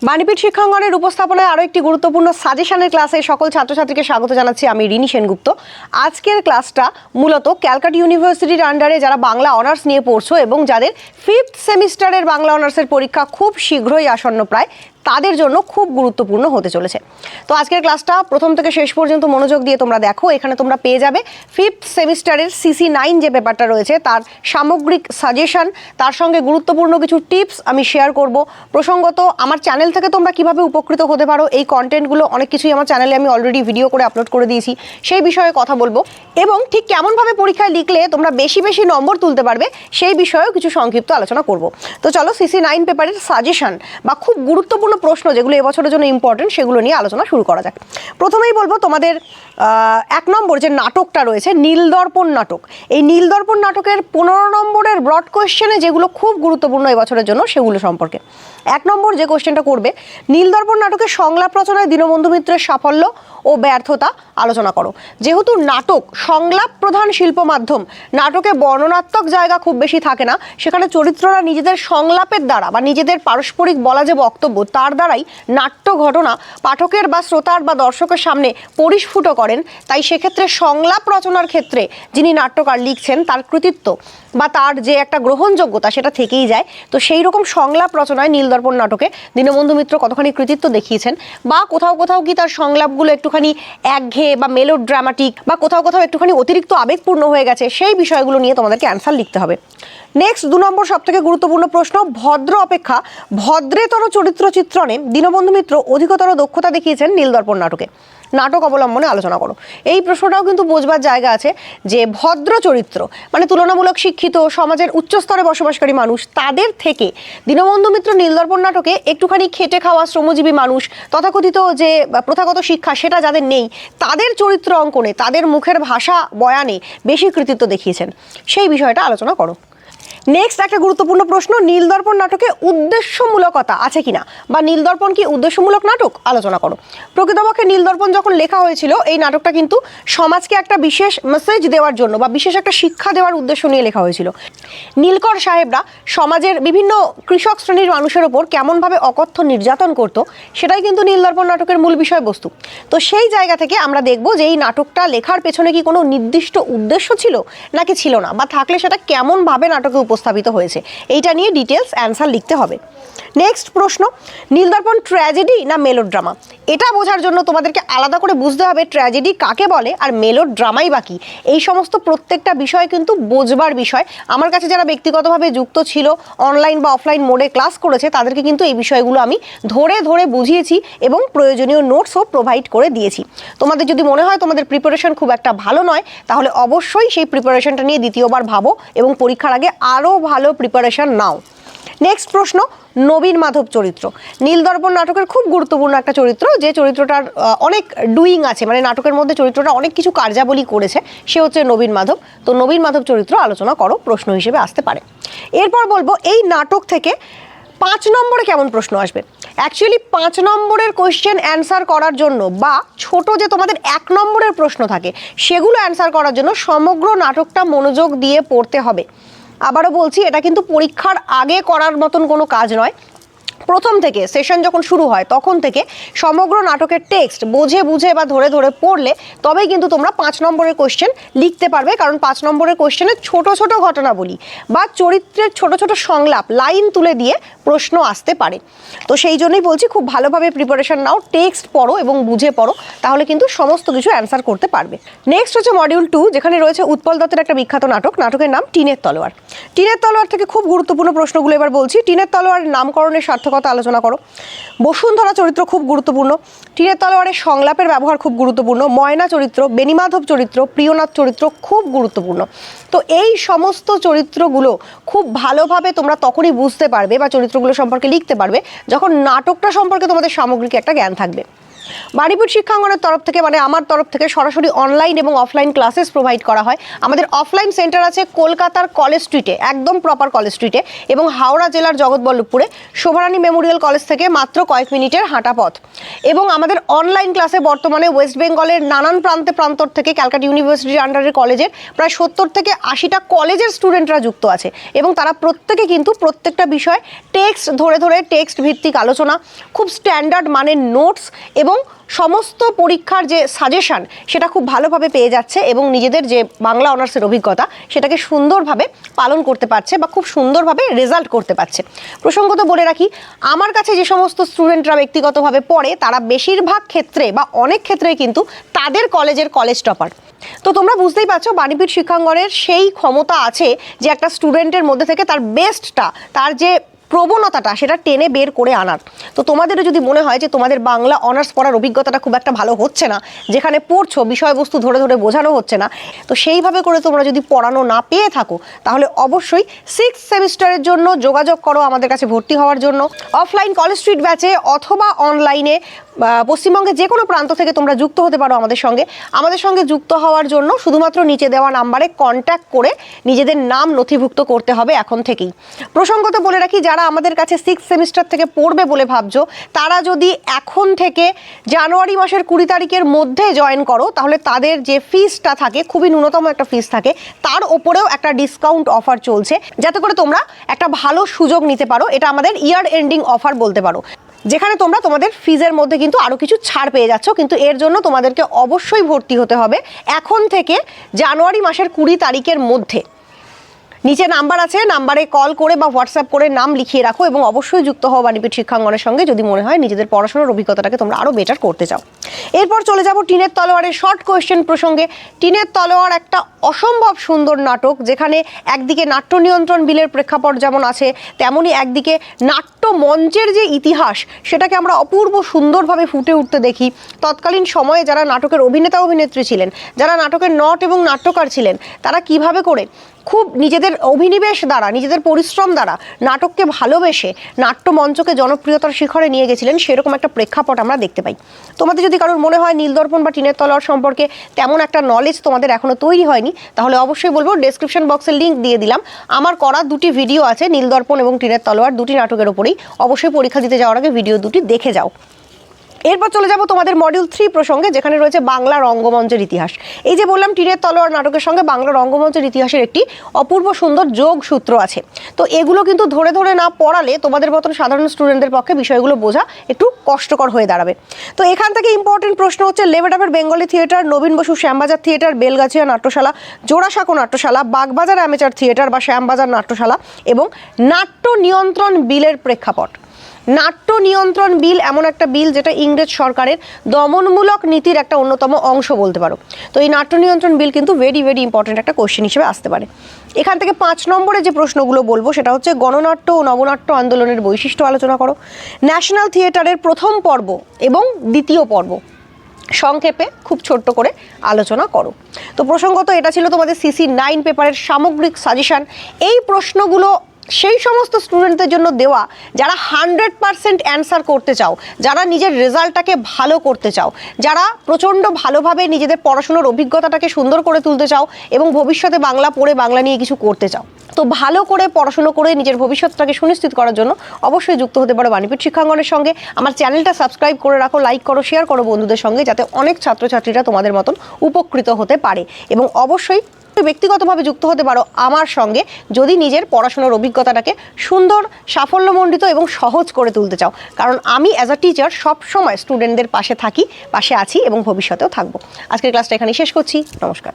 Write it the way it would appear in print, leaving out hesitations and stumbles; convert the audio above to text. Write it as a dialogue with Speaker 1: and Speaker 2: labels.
Speaker 1: বাণীপীঠ শিক্ষাঙ্গনের উপস্থাপনায় আরও একটি গুরুত্বপূর্ণ সাজেশনের ক্লাসে সকল ছাত্রছাত্রীকে স্বাগত জানাচ্ছি। আমি রিনি সেনগুপ্ত। আজকের ক্লাসটা মূলত ক্যালকাটা ইউনিভার্সিটির আন্ডারে যারা বাংলা অনার্স নিয়ে পড়ছো এবং যাদের 5th সেমিস্টারের বাংলা অনার্সের পরীক্ষা খুব শীঘ্রই আসন্ন প্রায়, তাদের জন্য খুব গুরুত্বপূর্ণ হতে চলেছে। তো আজকের ক্লাসটা প্রথম থেকে শেষ পর্যন্ত মনোযোগ দিয়ে তোমরা দেখো। এখানে তোমরা পেয়ে যাবে 5th সেমিস্টারের CC9 যে পেপারটা রয়েছে তার সামগ্রিক সাজেশন, তার সঙ্গে গুরুত্বপূর্ণ কিছু টিপস আমি শেয়ার করব। প্রসঙ্গত আমার চ্যানেল থেকে তোমরা কিভাবে উপকৃত হতে পারো, এই কন্টেন্টগুলো অনেক কিছুই আমার চ্যানেলে আমি অলরেডি ভিডিও করে আপলোড করে দিয়েছি, সেই বিষয়ে কথা বলবো। এবং ঠিক কেমনভাবে পরীক্ষায় লিখলে তোমরা বেশি বেশি নম্বর তুলতে পারবে সেই বিষয়েও কিছু সংক্ষিপ্ত আলোচনা করব। তো চলো CC9 পেপারের সাজেশন বা খুব গুরুত্বপূর্ণ প্রশ্ন যেগুলো এবছরের জন্য ইম্পর্টেন্ট সেগুলো নিয়ে আলোচনা শুরু করা যাক। প্রথমেই বলবো তোমাদের 1 নম্বর যে নাটকটা রয়েছে নীলদর্পণ নাটক, এই নীলদর্পণ নাটকের 15 নম্বরের ব্রড কোয়েশ্চেনে যেগুলো খুব গুরুত্বপূর্ণ এবছরের জন্য সেগুলো সম্পর্কে। 1 নম্বর যে কোয়েশ্চেনটা করবে, নীলদর্পণ নাটকের সংলাপ রচনায় দীনবন্ধু মিত্রের সাফল্য ও ব্যর্থতা আলোচনা করো। যেহেতু নাটক সংলাপ প্রধান শিল্প মাধ্যম, নাটকে বর্ণনাত্মক জায়গা খুব বেশি থাকে না, সেখানে চরিত্ররা নিজেদের সংলাপের দ্বারা বা নিজেদের পারস্পরিক বলা যে বক্তব্য তার দ্বারাই নাট্য ঘটনা পাঠকের বা শ্রোতার বা দর্শকের সামনে পরিস্ফুট করেন। তাই সেক্ষেত্রে সংলাপ রচনার ক্ষেত্রে যিনি নাট্যকার লিখছেন তার কৃতিত্ব বা তার যে একটা গ্রহণযোগ্যতা সেটা থেকেই যায়। তো সেই রকম সংলাপ রচনায় নীলদর্পণ নাটকে দীনবন্ধু মিত্র কতখানি কৃতিত্ব দেখিয়েছেন, বা কোথাও কোথাও কি তার সংলাপগুলো একটুখানি একঘেয়ে বা মেলোড্রামাটিক বা কোথাও কোথাও একটুখানি অতিরিক্ত আবেগপূর্ণ হয়ে গেছে, সেই বিষয়গুলো নিয়ে তোমাদেরকে অ্যান্সার লিখতে হবে। নেক্সট 2 নম্বর সবথেকে গুরুত্বপূর্ণ প্রশ্ন, ভদ্র অপেক্ষা ভদ্রেতর চরিত্র চিত্রণে দীনবন্ধু মিত্র অধিকতর দক্ষতা দেখিয়েছেন নীলদর্পণ নাটকে। নাটক অবলম্বনে আলোচনা করো। এই প্রশ্নটাও কিন্তু বোঝবার জায়গা আছে যে ভদ্র চরিত্র মানে তুলনামূলক শিক্ষিত সমাজের উচ্চস্তরে বসবাসকারী মানুষ, তাদের থেকে দীনবন্ধু মিত্র নীলদর্পণ নাটকে একটুখানি খেটে খাওয়া শ্রমজীবী মানুষ, তথাকথিত যে প্রথাগত শিক্ষা সেটা যাদের নেই, তাদের চরিত্র অঙ্কনে, তাদের মুখের ভাষা বয়ানে বেশি কৃতিত্ব দেখিয়েছেন, সেই বিষয়টা আলোচনা করো। নেক্সট একটা গুরুত্বপূর্ণ প্রশ্ন, নীলদর্পণ নাটকে উদ্দেশ্যমূলকতা আছে কিনা বা নীলদর্পণ কি উদ্দেশ্যমূলক নাটক আলোচনা করো। প্রকৃতপক্ষে নীলদর্পণ যখন লেখা হয়েছিল এই নাটকটা কিন্তু সমাজকে একটা বিশেষ মেসেজ দেওয়ার জন্য বা বিশেষ একটা শিক্ষা দেওয়ার উদ্দেশ্য নিয়ে লেখা হয়েছিল। নীলকর সাহেবরা সমাজের বিভিন্ন কৃষক শ্রেণীর মানুষের ওপর কেমনভাবে অকথ্য নির্যাতন করতো সেটাই কিন্তু নীলদর্পণ নাটকের মূল বিষয়বস্তু। তো সেই জায়গা থেকে আমরা দেখব যে এই নাটকটা লেখার পেছনে কি কোনো নির্দিষ্ট উদ্দেশ্য ছিল নাকি ছিল না, বা থাকলে সেটা কেমনভাবে নাটকে উপস্থাপিত হয়েছে, এইটা নিয়ে ডিটেলস অ্যান্সার লিখতে হবে। নেক্সট প্রশ্ন, নীলদর্পণ ট্র্যাজেডি না মেলোড্রামা, এটা বোঝার জন্য তোমাদেরকে আলাদা করে বুঝতে হবে ট্র্যাজেডি কাকে বলে আর মেলোড্রামাই বা কি। এই সমস্ত প্রত্যেকটা বিষয় কিন্তু বোঝবার বিষয়। আমার কাছে যারা ব্যক্তিগতভাবে যুক্ত ছিল, অনলাইন বা অফলাইন মোডে ক্লাস করেছে, তাদেরকে কিন্তু এই বিষয়গুলো আমি ধরে ধরে বুঝিয়েছি এবং প্রয়োজনীয় নোটসও প্রোভাইড করে দিয়েছি। তোমাদের যদি মনে হয় তোমাদের প্রিপারেশন খুব একটা ভালো নয়, তাহলে অবশ্যই সেই প্রিপারেশনটা নিয়ে দ্বিতীয়বার ভাবো এবং পরীক্ষার আগে আরও ভালো প্রিপারেশন নাও। নেক্সট প্রশ্ন, নবীন মাধব চরিত্র নীলদর্পণ নাটকের খুব গুরুত্বপূর্ণ একটা চরিত্র, যে চরিত্রটার অনেক ডুইং আছে, মানে নাটকের মধ্যে চরিত্রটা অনেক কিছু কার্যাবলী করেছে, সে হচ্ছে নবীন মাধব। তো নবীন মাধব চরিত্র আলোচনা করো, প্রশ্ন হিসেবে আসতে পারে। এরপর বলবো এই নাটক থেকে 5 নম্বরে কেমন প্রশ্ন আসবে। অ্যাকচুয়ালি 5 নম্বরের কোয়েশ্চেন অ্যান্সার করার জন্য বা ছোট যে তোমাদের 1 নম্বরের প্রশ্ন থাকে সেগুলো অ্যান্সার করার জন্য সমগ্র নাটকটা মনোযোগ দিয়ে পড়তে হবে। আবারও বলছি, এটা কিন্তু পরীক্ষার আগে করার মতন কোনো কাজ নয়। প্রথম থেকে সেশন যখন শুরু হয় তখন থেকে সমগ্র নাটকের টেক্সট বুঝে বুঝে বা ধরে ধরে পড়লে তবেই কিন্তু তোমরা 5 নম্বরের কোয়েশ্চেন লিখতে পারবে। কারণ 5 নম্বরের কোয়েশ্চেনে ছোট ছোট ঘটনাবলী বা চরিত্রের ছোট ছোট সংলাপ লাইন তুলে দিয়ে প্রশ্ন আসতে পারে। তো সেই জন্যই বলছি খুব ভালোভাবে প্রিপারেশন নাও, টেক্সট পড়ো এবং বুঝে পড়ো, তাহলে কিন্তু সমস্ত কিছু অ্যান্সার করতে পারবে। নেক্সট হচ্ছে মডিউল 2, যেখানে রয়েছে উৎপল দত্তের একটা বিখ্যাত নাটক, নাটকের নাম টিনের তলোয়ার। টিনের তলোয়ার থেকে খুব গুরুত্বপূর্ণ প্রশ্নগুলো এবার বলছি। টিনের তলোয়ারের নামকরণের সার্থকতা আলোচনা করো। বসুন্ধরা চরিত্র খুব গুরুত্বপূর্ণ। টিনের তলোয়ারের সংলাপের ব্যবহার খুব গুরুত্বপূর্ণ। ময়না চরিত্র, বেণীমাধব চরিত্র, প্রিয়নাথ চরিত্র খুব গুরুত্বপূর্ণ। তো এই সমস্ত চরিত্রগুলো খুব ভালোভাবে তোমরা তখনই বুঝতে পারবে বা চরিত্রগুলো সম্পর্কে লিখতে পারবে যখন নাটকটা সম্পর্কে তোমাদের সামগ্রিক একটা জ্ঞান থাকবে। বাণীপুর শিক্ষাঙ্গনের তরফ থেকে মানে আমার তরফ থেকে সরাসরি অনলাইন এবং অফলাইন ক্লাসেস প্রোভাইড করা হয়। আমাদের অফলাইন সেন্টার আছে কলকাতার কলেজ স্ট্রিটে, একদম প্রপার কলেজ স্ট্রিটে, এবং হাওড়া জেলার জগৎবল্লভপুরে শোভারানী মেমোরিয়াল কলেজ থেকে মাত্র কয়েক মিনিটের হাঁটা পথ। এবং আমাদের অনলাইন ক্লাসে বর্তমানে ওয়েস্ট বেঙ্গলের নানান প্রান্তর থেকে ক্যালকাটা ইউনিভার্সিটির আন্ডারের কলেজের প্রায় 70 থেকে 80টা কলেজের স্টুডেন্টরা যুক্ত আছে, এবং তারা প্রত্যেকে কিন্তু প্রত্যেকটা বিষয় টেক্সট ধরে টেক্সট ভিত্তিক আলোচনা, খুব স্ট্যান্ডার্ড মানের নোটস এবং সমস্ত পরীক্ষার যে সাজেশন সেটা খুব ভালোভাবে পেয়ে যাচ্ছে, এবং নিজেদের যে বাংলা অনার্সের অভিজ্ঞতা সেটাকে সুন্দরভাবে পালন করতে পারছে বা খুব সুন্দরভাবে রেজাল্ট করতে পারছে। প্রসঙ্গত বলে রাখি, আমার কাছে যে সমস্ত স্টুডেন্টরা ব্যক্তিগতভাবে পড়ে তারা বেশিরভাগ ক্ষেত্রে বা অনেক ক্ষেত্রে কিন্তু তাদের কলেজের কলেজ টপার। তো তোমরা বুঝতেই পারছো বাণীপীঠ শিক্ষাঙ্গনের সেই ক্ষমতা আছে যে একটা স্টুডেন্টের মধ্যে থেকে তার বেস্টটা, তার যে প্রবণতাটা সেটা টেনে বের করে আনার। তো তোমাদেরও যদি মনে হয় যে তোমাদের বাংলা অনার্স পড়ার অভিজ্ঞতাটা খুব একটা ভালো হচ্ছে না, যেখানে পড়ছো বিষয়বস্তু ধরে বোঝানো হচ্ছে না, তো সেইভাবে করে তোমরা যদি পড়ানো না পেয়ে থাকো তাহলে অবশ্যই 6th সেমিস্টারের জন্য যোগাযোগ করো আমাদের কাছে ভর্তি হওয়ার জন্য। অফলাইন কলেজ স্ট্রিট ব্যাচে অথবা অনলাইনে পশ্চিমবঙ্গের যে কোনো প্রান্ত থেকে তোমরা যুক্ত হতে পারো আমাদের সঙ্গে যুক্ত হওয়ার জন্য শুধুমাত্র নিচে দেওয়া নাম্বারে কন্ট্যাক্ট করে নিজেদের নাম নথিভুক্ত করতে হবে এখন থেকেই। প্রসঙ্গত বলে রাখি, যারা আমাদের কাছে 6th সেমিস্টার থেকে পড়বে বলে ভাবছো তারা যদি এখন থেকে জানুয়ারি মাসের 20 তারিখের মধ্যে জয়েন করো তাহলে তাদের যে ফিসটা থাকে, খুবই ন্যূনতম একটা ফিস থাকে, তার ওপরেও একটা ডিসকাউন্ট অফার চলছে, যাতে করে তোমরা একটা ভালো সুযোগ নিতে পারো। এটা আমাদের ইয়ার এন্ডিং অফার বলতে পারো, যেখানে তোমরা তোমাদের ফিজের মধ্যে কিন্তু আরও কিছু ছাড় পেয়ে যাচ্ছ। কিন্তু এর জন্য তোমাদেরকে অবশ্যই ভর্তি হতে হবে এখন থেকে জানুয়ারি মাসের 20 তারিখের মধ্যে। নিচে নাম্বার আছে, নাম্বারে কল করে বা হোয়াটসঅ্যাপ করে নাম লিখিয়ে রাখো, এবং অবশ্যই যুক্ত হও বাণীপীঠ শিক্ষাঙ্গনের সঙ্গে যদি মনে হয় নিজেদের পড়াশোনার অভিজ্ঞতাটাকে তোমরা আরও বেটার করতে চাও। এরপর চলে যাব টিনের তলোয়ারের শর্ট কোয়েশ্চেন প্রসঙ্গে। টিনের তলোয়ার একটা অসম্ভব সুন্দর নাটক, যেখানে একদিকে নাট্য নিয়ন্ত্রণ বিলের প্রেক্ষাপট যেমন আছে, তেমনই একদিকে নাট্য মঞ্চের যে ইতিহাস সেটাকে আমরা অপূর্ব সুন্দরভাবে ফুটে উঠতে দেখি। তৎকালীন সময়ে যারা নাটকের অভিনেতা অভিনেত্রী ছিলেন, যারা নাটকের নট এবং নাট্যকার ছিলেন, তারা কিভাবে করে খুব নিজেদের অভিনিবেশ দ্বারা, নিজেদের পরিশ্রম দ্বারা নাটককে ভালোবেসে নাট্যমঞ্চকে জনপ্রিয়তার শিখরে নিয়ে গেছিলেন, সেরকম একটা প্রেক্ষাপট আমরা দেখতে পাই। তোমাদের যদি কারোর মনে হয় নীলদর্পণ বা টিনের তলোয়ার সম্পর্কে তেমন একটা নলেজ তোমাদের এখনও তৈরি হয়নি, তাহলে অবশ্যই বলবো ডেসক্রিপশন বক্সের লিঙ্ক দিয়ে দিলাম, আমার করা 2টি ভিডিও আছে নীলদর্পণ এবং টিনের তলোয়ার, 2টি নাটকের ওপরেই। অবশ্যই পরীক্ষা দিতে যাওয়ার আগে ভিডিও 2টি দেখে যাও। এরপর চলে যাব তোমাদের মডিউল 3 প্রসঙ্গে, যেখানে রয়েছে বাংলা রঙ্গমঞ্চের ইতিহাস। এই যে বললাম টিনের তলোয়ার নাটকের সঙ্গে বাংলা রঙ্গমঞ্চের ইতিহাসের একটি অপূর্ব সুন্দর যোগসূত্র আছে। তো এগুলো কিন্তু ধরে না পড়ালে তোমাদের মতন সাধারণ স্টুডেন্টদের পক্ষে বিষয়গুলো বোঝা একটু কষ্টকর হয়ে দাঁড়াবে। তো এখান থেকে ইম্পর্টেন্ট প্রশ্ন হচ্ছে লেভেডাপের Bengali theatre, Nabin Basu Shyambazar theatre, Belgachhia নাট্যশালা, জোড়াসাঁকো নাট্যশালা, বাগবাজার অ্যামেচার থিয়েটার বা শ্যামবাজার নাট্যশালা এবং নাট্য নিয়ন্ত্রণ বিলের প্রেক্ষাপট। নাট্য নিয়ন্ত্রণ বিল এমন একটা বিল যেটা ইংরেজ সরকারের দমনমূলক নীতির একটা অন্যতম অংশ বলতে পারো। তো এই নাট্য নিয়ন্ত্রণ বিল কিন্তু ভেরি ইম্পর্টেন্ট একটা কোশ্চেন হিসেবে আসতে পারে। এখান থেকে 5 নম্বরে যে প্রশ্নগুলো বলবো সেটা হচ্ছে গণনাট্য ও নবনাট্য আন্দোলনের বৈশিষ্ট্য আলোচনা করো, ন্যাশনাল থিয়েটারের প্রথম পর্ব এবং দ্বিতীয় পর্ব সংক্ষেপে খুব ছোট্ট করে আলোচনা করো। তো প্রসঙ্গত এটা ছিল তোমাদের CC 9 পেপারের সামগ্রিক সাজেশন। এই প্রশ্নগুলো সেই সমস্ত স্টুডেন্টদের জন্য দেওয়া যারা 100% অ্যান্সার করতে চাও, যারা নিজের রেজাল্টটাকে ভালো করতে চাও, যারা প্রচণ্ড ভালোভাবে নিজেদের পড়াশোনার অভিজ্ঞতাটাকে সুন্দর করে তুলতে চাও এবং ভবিষ্যতে বাংলা পড়ে বাংলা নিয়ে কিছু করতে চাও। তো ভালো করে পড়াশুনো করে নিজের ভবিষ্যৎটাকে সুনিশ্চিত করার জন্য অবশ্যই যুক্ত হতে পারো বাণীপীঠ শিক্ষাঙ্গনের সঙ্গে। আমার চ্যানেলটা সাবস্ক্রাইব করে রাখো, লাইক করো, শেয়ার করো বন্ধুদের সঙ্গে, যাতে অনেক ছাত্রছাত্রীরা তোমাদের মতন উপকৃত হতে পারে। এবং অবশ্যই ব্যক্তিগতভাবে যুক্ত হতে পারো আমার সঙ্গে যদি নিজের পড়াশোনার অভিজ্ঞতাটাকে সুন্দর, সাফল্যমণ্ডিত এবং সহজ করে তুলতে চাও। কারণ আমি অ্যাজ আ টিচার সবসময় স্টুডেন্টদের পাশে থাকি, পাশে আছি এবং ভবিষ্যতেও থাকবো। আজকের ক্লাসটা এখানেই শেষ করছি। নমস্কার।